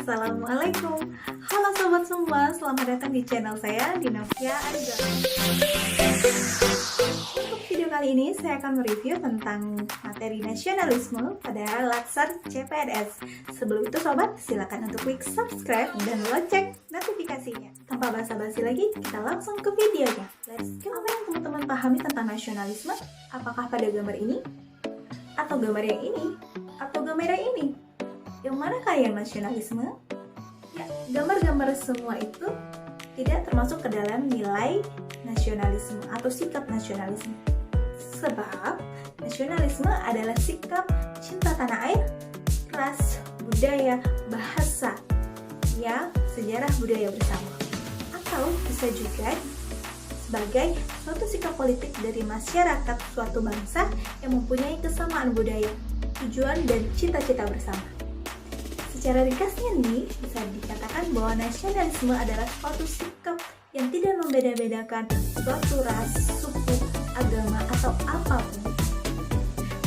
Assalamualaikum. Halo sobat semua, selamat datang di channel saya, Dinovia Ariza. Untuk video kali ini saya akan mereview tentang materi nasionalisme pada Latsar CPNS. Sebelum itu sobat, silakan untuk klik subscribe dan lonceng notifikasinya. Tanpa basa-basi lagi, kita langsung ke videonya. Let's go. Apa yang teman-teman pahami tentang nasionalisme? Apakah pada gambar ini? Atau gambar yang ini? Atau gambar yang ini? Yang manakah yang nasionalisme? Ya, gambar-gambar semua itu tidak termasuk ke dalam nilai nasionalisme atau sikap nasionalisme. Sebab nasionalisme adalah sikap cinta tanah air, ras, budaya, bahasa, ya, sejarah budaya bersama. Atau bisa juga sebagai suatu sikap politik dari masyarakat suatu bangsa yang mempunyai kesamaan budaya, tujuan, dan cita-cita bersama. Secara ringkasnya nih, bisa dikatakan bahwa nasionalisme adalah suatu sikap yang tidak membeda-bedakan suatu ras, suku, agama, atau apapun.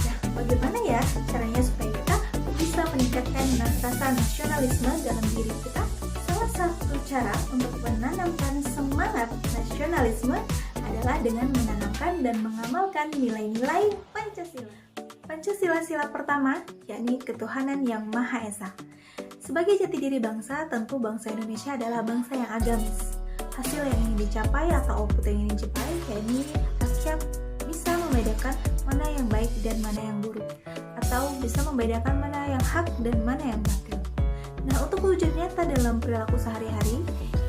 Nah, bagaimana ya caranya supaya kita bisa meningkatkan rasa nasionalisme dalam diri kita? Salah satu cara untuk menanamkan semangat nasionalisme adalah dengan menanamkan dan mengamalkan nilai-nilai Pancasila. Pancasila pertama, yakni ketuhanan yang Maha Esa. Sebagai jati diri bangsa, tentu bangsa Indonesia adalah bangsa yang agamis. Hasil yang ingin dicapai atau output yang ingin dicapai, yakni rakyat bisa membedakan mana yang baik dan mana yang buruk, atau bisa membedakan mana yang hak dan mana yang batil. Nah, untuk wujud nyata dalam perilaku sehari-hari,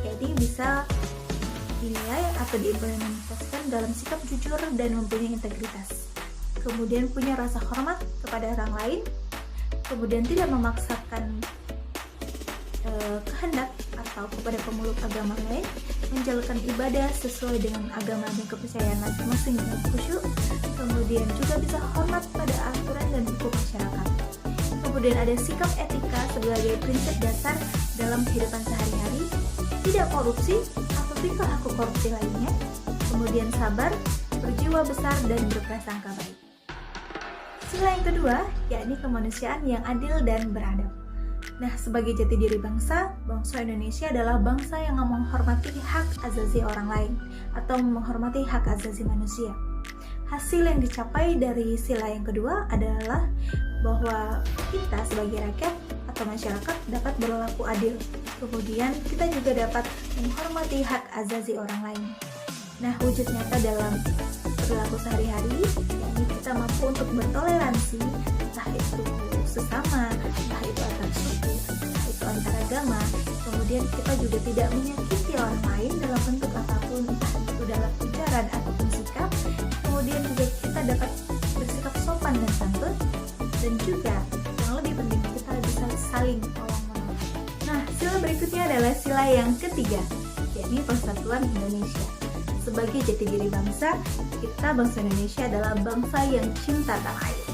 jadi bisa dinilai atau diimplementasikan dalam sikap jujur dan mempunyai integritas. Kemudian punya rasa hormat kepada orang lain, kemudian tidak memaksakan kehendak atau kepada pemeluk agama lain, menjalankan ibadah sesuai dengan agama dan kepercayaan masing-masing dengan khusyuk, kemudian juga bisa hormat pada aturan dan hukum masyarakat. Kemudian ada sikap etika sebagai prinsip dasar dalam kehidupan sehari-hari, tidak korupsi atau perilaku korupsi lainnya, kemudian sabar, berjiwa besar, dan berprasangka baik. Sila yang kedua, yakni kemanusiaan yang adil dan beradab. Nah, sebagai jati diri bangsa Indonesia adalah bangsa yang menghormati hak asasi orang lain atau menghormati hak asasi manusia. Hasil yang dicapai dari sila yang kedua adalah bahwa kita sebagai rakyat atau masyarakat dapat berlaku adil. Kemudian kita juga dapat menghormati hak asasi orang lain. Nah, wujud nyata dalam perilaku sehari-hari, yakni kita mampu untuk bertoleransi, entah itu sesama, entah itu antar suku, entah itu antar agama. Kemudian kita juga tidak menyakiti orang lain dalam bentuk apapun, entah itu dalam ucapan ataupun sikap. Kemudian juga kita dapat bersikap sopan dan santun, dan juga yang lebih penting kita bisa saling tolong-menolong. Nah, sila berikutnya adalah sila yang ketiga, yakni persatuan Indonesia. Sebagai jati diri bangsa, kita bangsa Indonesia adalah bangsa yang cinta tanah air.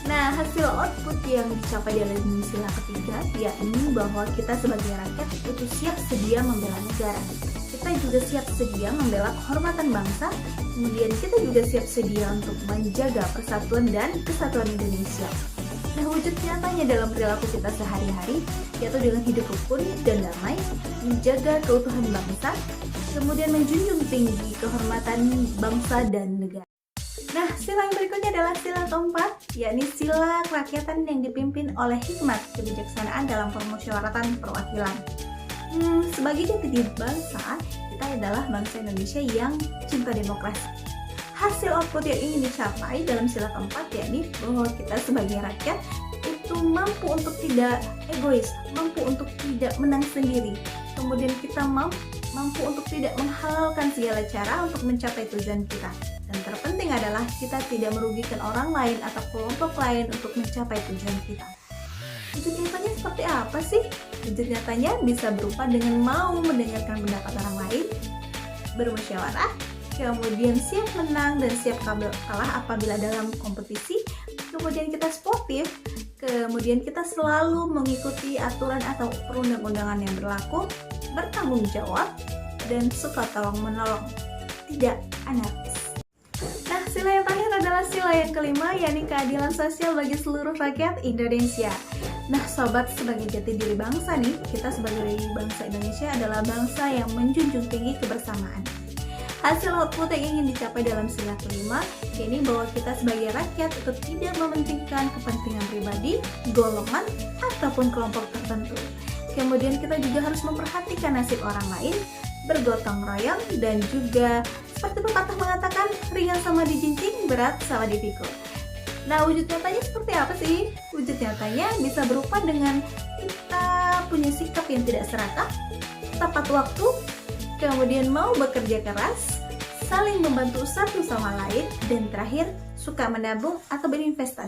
Nah, hasil output yang dicapai dalam sila ketiga, yakni bahwa kita sebagai rakyat itu siap sedia membela negara. Kita juga siap sedia membela kehormatan bangsa, kemudian kita juga siap sedia untuk menjaga persatuan dan kesatuan Indonesia. Nah, wujud nyatanya dalam perilaku kita sehari-hari, yaitu dengan hidup rukun dan damai, menjaga keutuhan bangsa, kemudian menjunjung tinggi kehormatan bangsa dan negara. Nah, sila yang berikutnya adalah sila keempat, yakni sila kerakyatan yang dipimpin oleh hikmat kebijaksanaan dalam permusyawaratan perwakilan. Sebagai jati diri bangsa, kita adalah bangsa Indonesia yang cinta demokrasi. Hasil output yang ingin dicapai dalam sila keempat, yakni bahwa kita sebagai rakyat itu mampu untuk tidak egois, mampu untuk tidak menang sendiri. Kemudian kita mampu untuk tidak menghalalkan segala cara untuk mencapai tujuan kita. Dan terpenting adalah kita tidak merugikan orang lain atau kelompok lain untuk mencapai tujuan kita. Wujud nyatanya seperti apa sih? Wujud nyatanya bisa berupa dengan mau mendengarkan pendapat orang lain, bermusyawarah, kemudian siap menang dan siap kalah apabila dalam kompetisi, kemudian kita sportif, kemudian kita selalu mengikuti aturan atau perundang-undangan yang berlaku, bertanggung jawab, dan suka tolong-menolong, tidak anarkis. Nah, sila yang terakhir adalah sila yang kelima, yakni keadilan sosial bagi seluruh rakyat Indonesia. Nah sobat, sebagai jati diri bangsa nih, kita sebagai bangsa Indonesia adalah bangsa yang menjunjung tinggi kebersamaan. Hasil output yang ingin dicapai dalam sila kelima, yakni bahwa kita sebagai rakyat itu tidak mementingkan kepentingan pribadi, golongan, ataupun kelompok tertentu. Kemudian kita juga harus memperhatikan nasib orang lain, bergotong royong, dan juga seperti pepatah mengatakan, ringan sama dijinjing, berat sama dipikul. Nah, wujud nyatanya seperti apa sih? Wujud nyatanya bisa berupa dengan kita punya sikap yang tidak serakah, tepat waktu, kemudian mau bekerja keras, saling membantu satu sama lain, dan terakhir suka menabung atau berinvestasi.